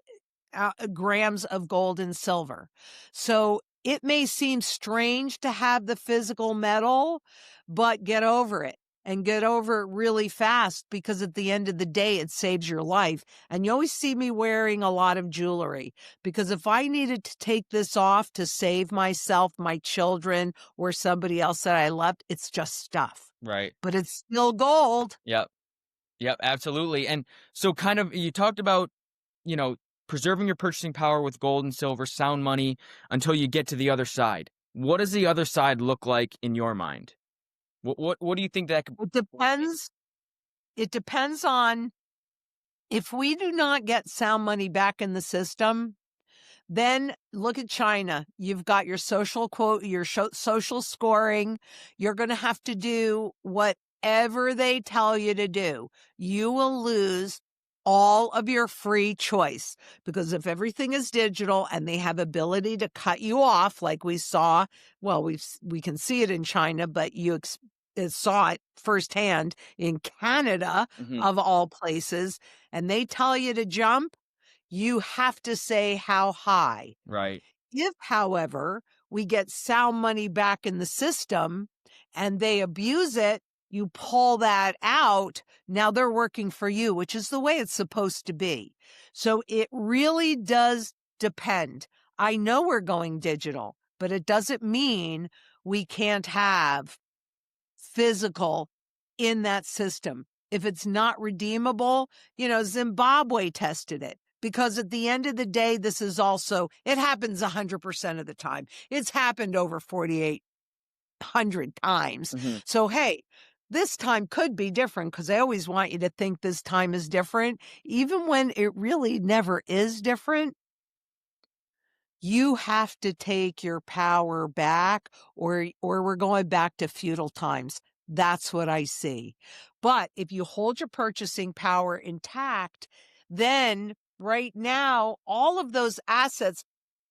grams of gold and silver. So it may seem strange to have the physical metal, but get over it and get over it really fast because at the end of the day, it saves your life. And you always see me wearing a lot of jewelry because if I needed to take this off to save myself, my children, or somebody else that I loved, it's just stuff, Right. but it's still gold. Yep. Yep, absolutely. And so kind of you talked about, you know, preserving your purchasing power with gold and silver, sound money until you get to the other side. What does the other side look like in your mind? What do you think that could It depends. It depends on if we do not get sound money back in the system, then look at China. You've got your social scoring. You're going to have to do whatever they tell you to do. You will lose all of your free choice because if everything is digital and they have ability to cut you off, like we saw, well, we can see it in China, but saw it firsthand in Canada, Mhm. of all places, and they tell you to jump, you have to say how high. Right. If, however, we get sound money back in the system and they abuse it, you pull that out. Now they're working for you, which is the way it's supposed to be. So it really does depend. I know we're going digital, but it doesn't mean we can't have physical in that system. If it's not redeemable, Zimbabwe tested it because at the end of the day, it happens 100% of the time. It's happened over 4,800 times. Mhm. So, hey, this time could be different because I always want you to think this time is different, even when it really never is different. You have to take your power back or we're going back to feudal times. That's what I see. But if you hold your purchasing power intact, then right now, all of those assets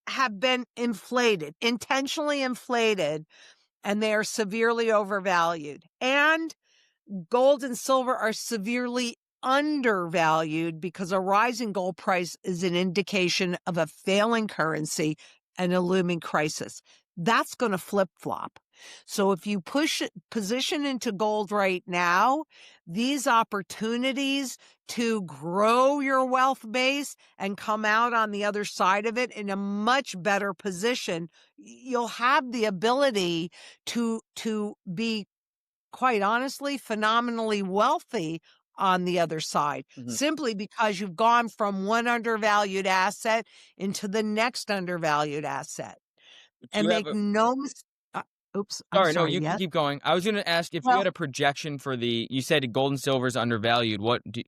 have been inflated, intentionally inflated, and they are severely overvalued. And gold and silver are severely undervalued because a rising gold price is an indication of a failing currency and a looming crisis. That's going to flip flop. So if you position into gold right now, these opportunities to grow your wealth base and come out on the other side of it in a much better position, you'll have the ability to be, quite honestly, phenomenally wealthy on the other side, Mhm. simply because you've gone from one undervalued asset into the next undervalued asset. Do And you have make a no oops, I'm Sorry, no, sorry, you can yes? keep going. I was gonna ask if you Well, had a projection for you said gold and silver is undervalued. What do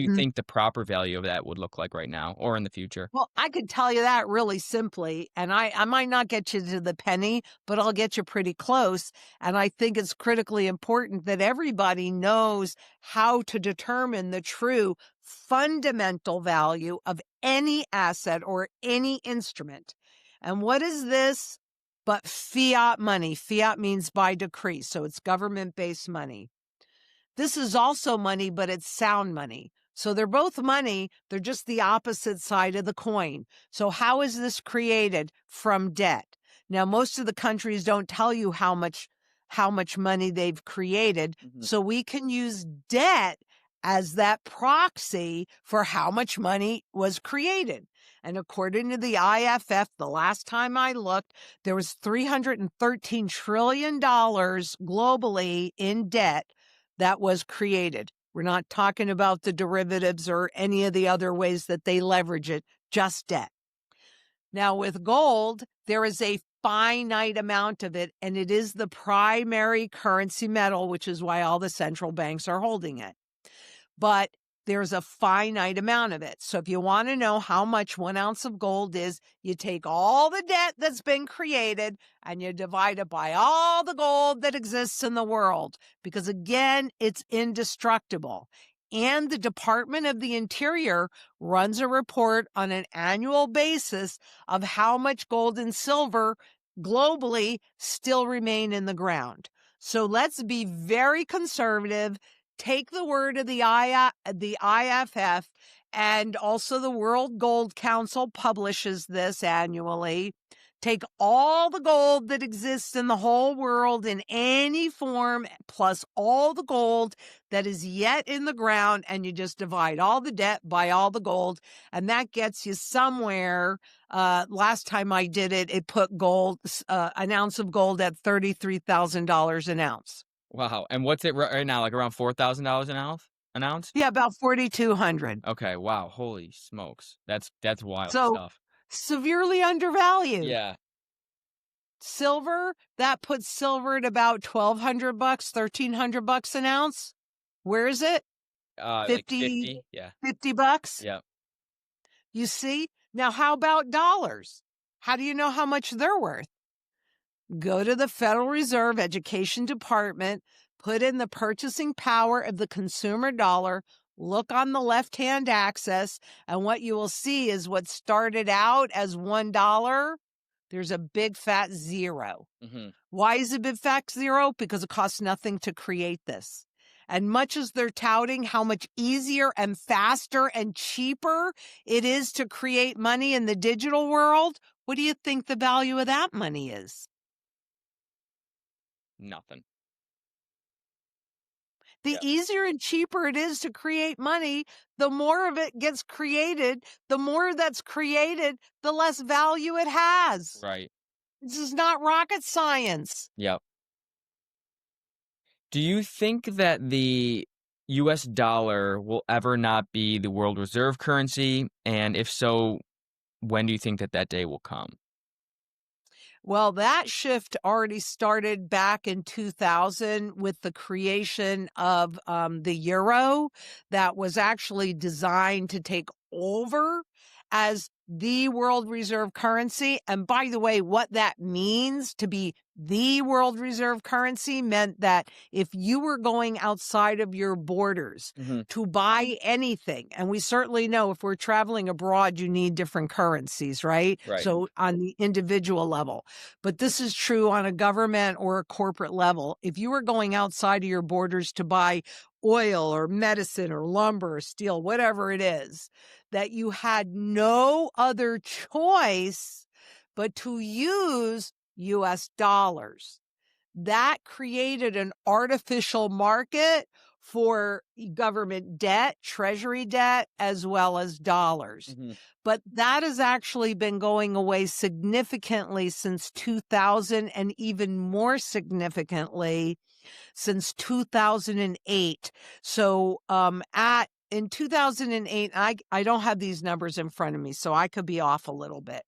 you mhm. think the proper value of that would look like right now or in the future? Well, I could tell you that really simply, and I might not get you to the penny, but I'll get you pretty close. And I think it's critically important that everybody knows how to determine the true fundamental value of any asset or any instrument. And what is this but fiat money? Fiat means by decree, so it's government-based money. This is also money, but it's sound money. So they're both money. They're just the opposite side of the coin. So how is this created? From debt. Now, most of the countries don't tell you how much how much money they've created. Mhm. So we can use debt as that proxy for how much money was created. And according to the IFF, the last time I looked, there was $313 trillion globally in debt that was created. We're not talking about the derivatives or any of the other ways that they leverage it, just debt. Now, with gold, there is a finite amount of it, and it is the primary currency metal, which is why all the central banks are holding it. But there's a finite amount of it. So if you want to know how much 1 ounce of gold is, you take all the debt that's been created and you divide it by all the gold that exists in the world, because again, it's indestructible. And the Department of the Interior runs a report on an annual basis of how much gold and silver globally still remain in the ground. So let's be very conservative. Take the word of the IFF, and also the World Gold Council publishes this annually. Take all the gold that exists in the whole world in any form, plus all the gold that is yet in the ground, and you just divide all the debt by all the gold, and that gets you somewhere. Last time I did it, it put gold, an ounce of gold at $33,000 an ounce. Wow. And what's it right now? Like around $4,000 an ounce? An ounce? Yeah, about 4,200. Okay. Wow. Holy smokes. That's wild So stuff. severely undervalued. Yeah. Silver, that puts silver at about $1,200, $1,300 an ounce. Where is it? Like 50, 50. Yeah. $50. Yeah. You see? Now, how about dollars? How do you know how much they're worth? Go to the Federal Reserve Education Department, put in the purchasing power of the consumer dollar, look on the left-hand axis, and what you will see is what started out as $1, there's a big fat zero. Mm-hmm. Why is it a big fat zero? Because it costs nothing to create this. And much as they're touting how much easier and faster and cheaper it is to create money in the digital world, what do you think the value of that money is? Nothing. The Yeah. easier and cheaper it is to create money, the more of it gets created. The more that's created, the less value it has. Right. This is not rocket science. Yep. Do you think that the US dollar will ever not be the world reserve currency? And if so, when do you think that that day will come? Well, that shift already started back in 2000 with the creation of the euro, that was actually designed to take over as the world reserve currency. And by the way, what that means to be the world reserve currency meant that if you were going outside of your borders Mm-hmm. to buy anything, and we certainly know if we're traveling abroad, you need different currencies, right? Right. So on the individual level, but this is true on a government or a corporate level. If you were going outside of your borders to buy oil or medicine or lumber or steel, whatever it is, that you had no other choice but to use US dollars. That created an artificial market for government debt, treasury debt, as well as dollars. Mm-hmm. But that has actually been going away significantly since 2000, and even more significantly since 2008. So in 2008, I don't have these numbers in front of me, so I could be off a little bit,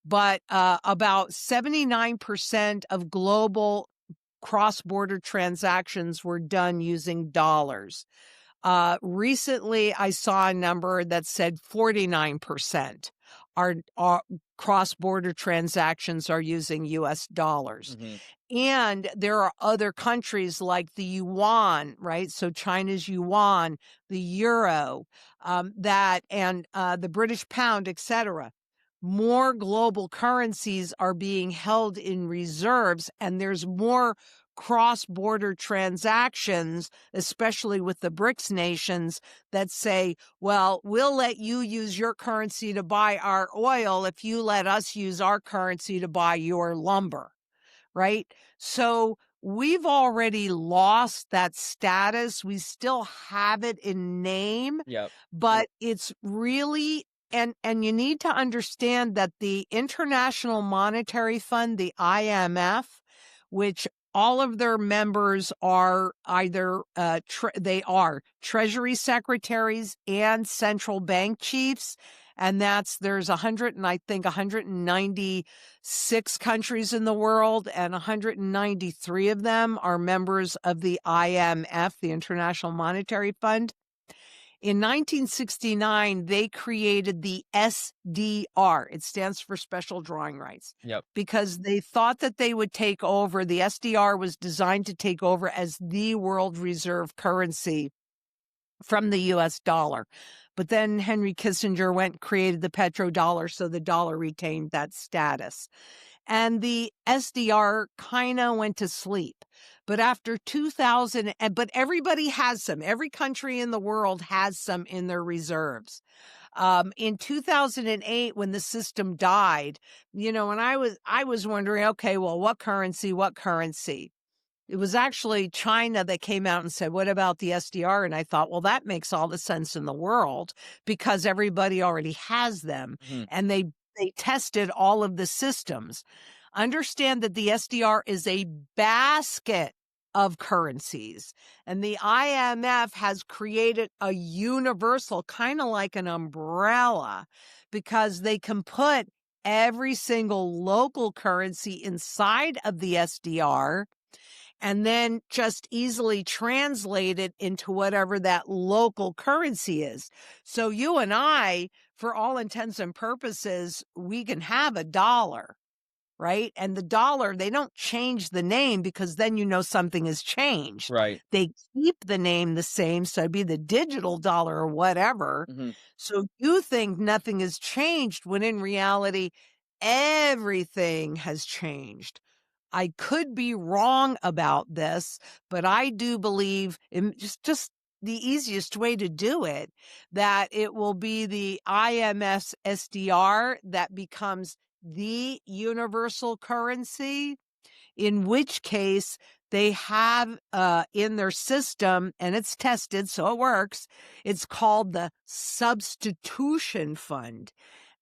but about 79% of global cross-border transactions were done using dollars. Recently, I saw a number that said 49% are cross-border transactions are using U.S. dollars. Mm-hmm. And there are other countries like the yuan, right? So China's yuan, the euro, the British pound, etc. More global currencies are being held in reserves, and there's more cross-border transactions, especially with the BRICS nations, that say, well, we'll let you use your currency to buy our oil if you let us use our currency to buy your lumber, right? So we've already lost that status. We still have it in name, Yep. but it's really and you need to understand that the International Monetary Fund, the IMF, which all of their members are either they are treasury secretaries and central bank chiefs, and there's 100 and I think 196 countries in the world, and 193 of them are members of the IMF, the International Monetary Fund. In 1969, they created the SDR. It stands for Special Drawing Rights. Yep. Because they thought that they would take over. The SDR was designed to take over as the world reserve currency from the US dollar. But then Henry Kissinger went and created the petrodollar, so the dollar retained that status. And the SDR kind of went to sleep. But after 2000, but everybody has some. Every country in the world has some in their reserves. In 2008, when the system died, and I was wondering, okay, well, what currency? It was actually China that came out and said, what about the SDR? And I thought, well, that makes all the sense in the world because everybody already has them. Mhm. And they tested all of the systems. Understand that the SDR is a basket of currencies. And the IMF has created a universal, kind of like an umbrella, because they can put every single local currency inside of the SDR and then just easily translate it into whatever that local currency is. So you and I, for all intents and purposes, we can have a dollar, right? And the dollar, they don't change the name because then something has changed. Right. They keep the name the same, so it'd be the digital dollar or whatever. Mm-hmm. So you think nothing has changed when in reality, everything has changed. I could be wrong about this, but I do believe in just the easiest way to do it, that it will be the IMS SDR that becomes the universal currency, in which case they have in their system, and it's tested, so it works. It's called the substitution fund.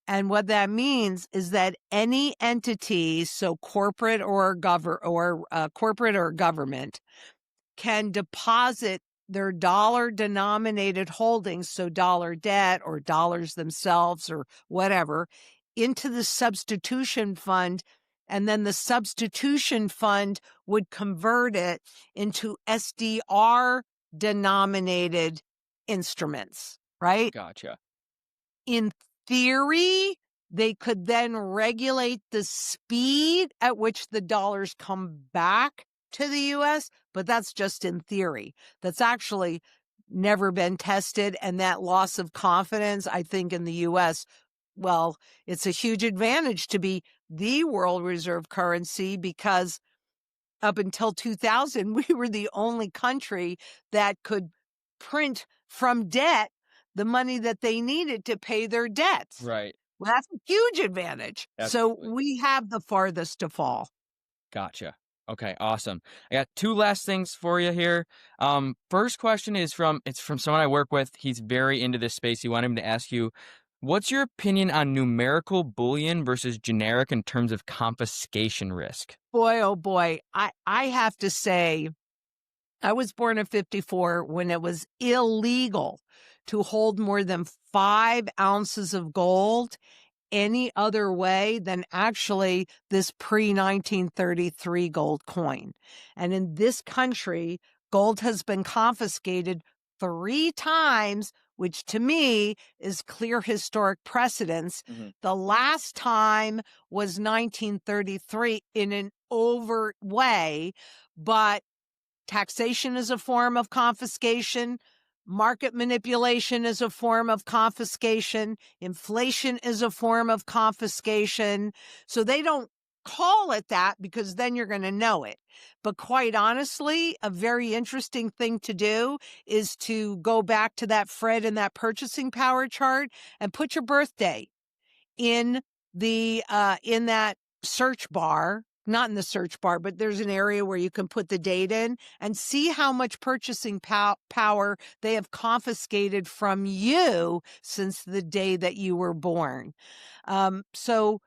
And what that means is that any entity, so corporate or government, can deposit their dollar-denominated holdings, so dollar debt or dollars themselves or whatever, into the substitution fund, and then the substitution fund would convert it into SDR-denominated instruments, right? Gotcha. In theory, they could then regulate the speed at which the dollars come back to the U.S., but that's just in theory. That's actually never been tested. And that loss of confidence, I think, in the U.S., well, it's a huge advantage to be the world reserve currency because up until 2000, we were the only country that could print from debt the money that they needed to pay their debts. Right. Well, that's a huge advantage. Absolutely. So we have the farthest to fall. Gotcha. Okay, awesome. I got two last things for you here. First question is from someone I work with. He's very into this space. He wanted me to ask you, what's your opinion on numerical bullion versus generic in terms of confiscation risk? Boy, oh boy. I have to say, I was born in 1954 when it was illegal to hold more than 5 ounces of gold any other way than actually this pre-1933 gold coin. And in this country, gold has been confiscated 3 times, which to me is clear historic precedence. Mm-hmm. The last time was 1933 in an overt way, but taxation is a form of confiscation. Market manipulation is a form of confiscation. Inflation is a form of confiscation. So they don't call it that because then you're going to know it. But quite honestly, a very interesting thing to do is to go back to that Fred and that purchasing power chart and put your birthday in the in that search bar not in the search bar, but there's an area where you can put the date in and see how much purchasing power they have confiscated from you since the day that you were born. So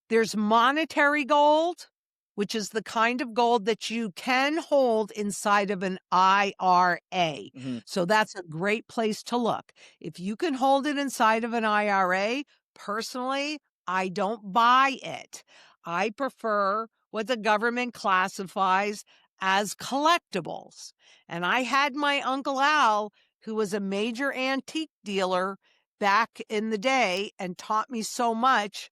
there's monetary gold, which is the kind of gold that you can hold inside of an IRA. Mhm. So that's a great place to look. If you can hold it inside of an IRA, personally, I don't buy it. I prefer what the government classifies as collectibles. And I had my Uncle Al, who was a major antique dealer back in the day and taught me so much.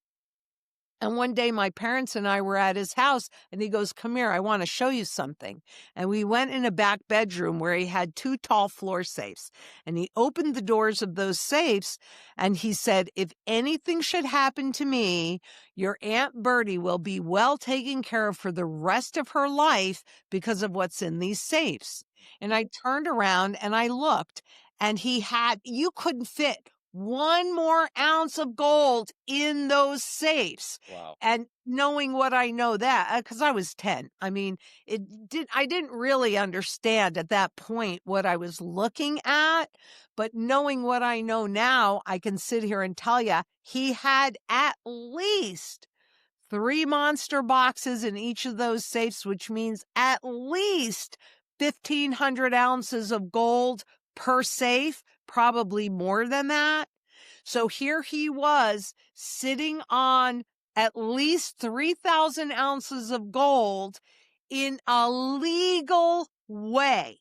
And one day my parents and I were at his house and he goes, "Come here, I want to show you something." And we went in a back bedroom where he had two tall floor safes. And he opened the doors of those safes and he said, "If anything should happen to me, your Aunt Bertie will be well taken care of for the rest of her life because of what's in these safes." And I turned around and I looked and you couldn't fit one more ounce of gold in those safes. Wow. And knowing what I know that, because I was 10, I mean, I didn't really understand at that point what I was looking at, but knowing what I know now, I can sit here and tell you he had at least 3 monster boxes in each of those safes, which means at least 1,500 ounces of gold per safe, probably more than that. So here he was sitting on at least 3,000 ounces of gold in a legal way.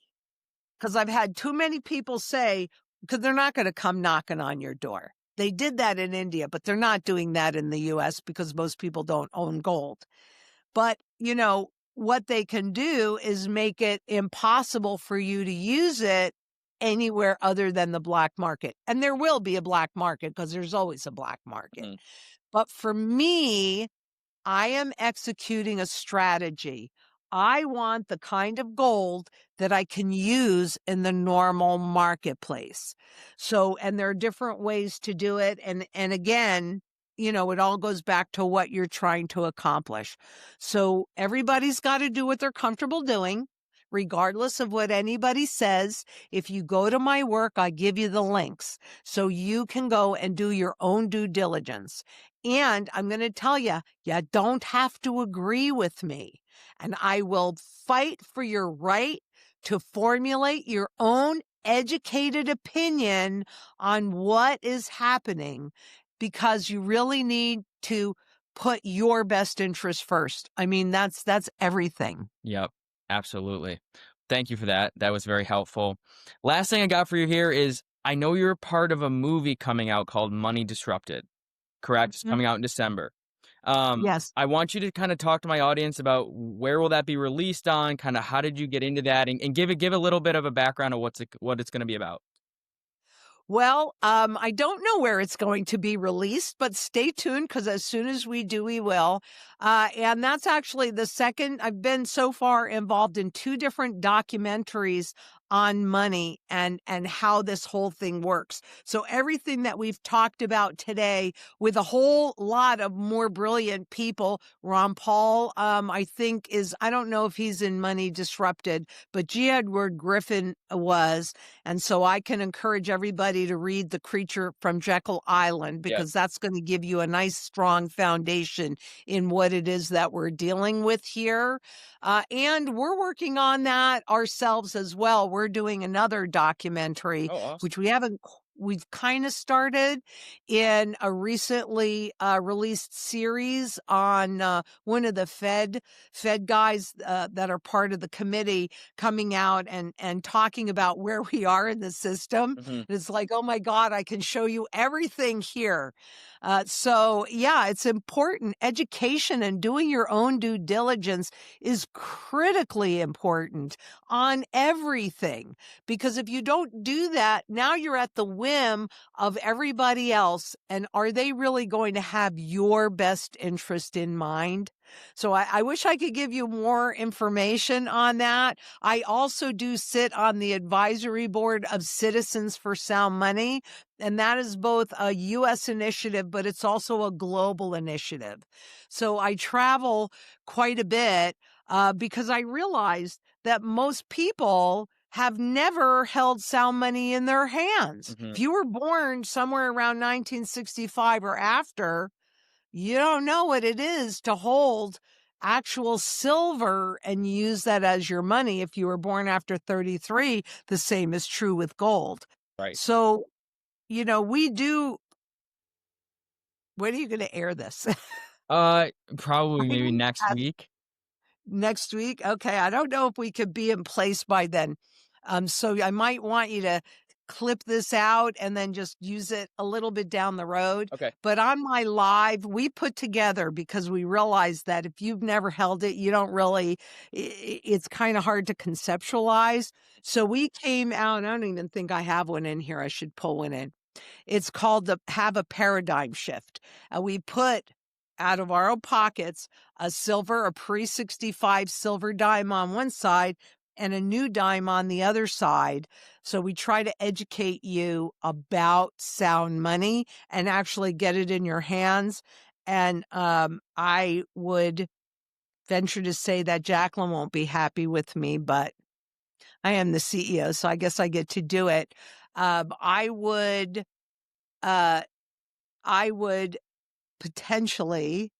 Because I've had too many people say, because they're not going to come knocking on your door. They did that in India, but they're not doing that in the US because most people don't own gold. But, what they can do is make it impossible for you to use it anywhere other than the black market. And there will be a black market because there's always a black market. Mhm. But for me, I am executing a strategy. I want the kind of gold that I can use in the normal marketplace. So, and there are different ways to do it. And again, it all goes back to what you're trying to accomplish. So everybody's got to do what they're comfortable doing, regardless of what anybody says. If you go to my work, I give you the links so you can go and do your own due diligence. And I'm going to tell you, you don't have to agree with me. And I will fight for your right to formulate your own educated opinion on what is happening, because you really need to put your best interest first. I mean, that's everything. Yep, absolutely. Thank you for that. That was very helpful. Last thing I got for you here is I know you're part of a movie coming out called Money Disrupted, correct? It's Mhm. coming out in December. Yes. I want you to kind of talk to my audience about where will that be released on, kind of how did you get into that, and give a little bit of a background of what it's going to be about. Well, I don't know where it's going to be released, but stay tuned because as soon as we do, we will. And that's actually the second. I've been so far involved in 2 different documentaries on money and how this whole thing works. So everything that we've talked about today with a whole lot of more brilliant people, Ron Paul, I think I don't know if he's in Money Disrupted, but G. Edward Griffin was. And so I can encourage everybody to read The Creature from Jekyll Island, Yeah. because that's going to give you a nice, strong foundation in what it is that we're dealing with here. And we're working on that ourselves as well. We're doing another documentary, Oh, awesome. which we've kind of started in a recently released series on one of the Fed guys that are part of the committee coming out and talking about where we are in the system. Hmm. And it's like, oh my God, I can show you everything here. So yeah, it's important. Education and doing your own due diligence is critically important on everything, because if you don't do that, now you're at the whim whim of everybody else, and are they really going to have your best interest in mind? So I wish I could give you more information on that. I also do sit on the advisory board of Citizens for Sound Money, and that is both a U.S. initiative, but it's also a global initiative. So I travel quite a bit because I realized that most people have never held sound money in their hands. Hmm. If you were born somewhere around 1965 or after, you don't know what it is to hold actual silver and use that as your money. If you were born after 33, the same is true with gold. Right. So, we do. When are you going to air this? Probably I maybe need to next ask. week. Next week? Okay, I don't know if we could be in place by then. So I might want you to clip this out and then just use it a little bit down the road. Okay. But on my live, we put together because we realized that if you've never held it, you don't really, it's kind of hard to conceptualize. So we came out, I don't even think I have one in here. I should pull one in. It's called the Have a Paradigm Shift. We put out of our own pockets a pre-65 silver dime on one side and a new dime on the other side. So we try to educate you about sound money and actually get it in your hands. And I would venture to say that Jacqueline won't be happy with me, but I am the CEO, so I guess I get to do it. I would uh, I would potentially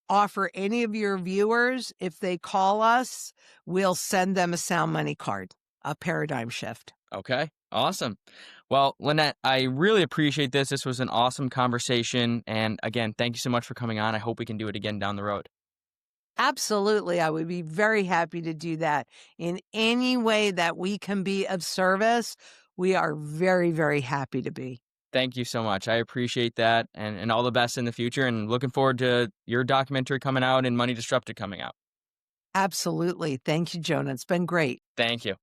offer any of your viewers, if they call us, we'll send them a Sound Money card, a paradigm shift. Okay. Awesome. Well, Lynette, I really appreciate this. This was an awesome conversation. And again, thank you so much for coming on. I hope we can do it again down the road. Absolutely. I would be very happy to do that in any way that we can be of service. We are very, very happy to be. Thank you so much. I appreciate that and all the best in the future and looking forward to your documentary coming out and Money Disrupted coming out. Absolutely. Thank you, Jonah. It's been great. Thank you.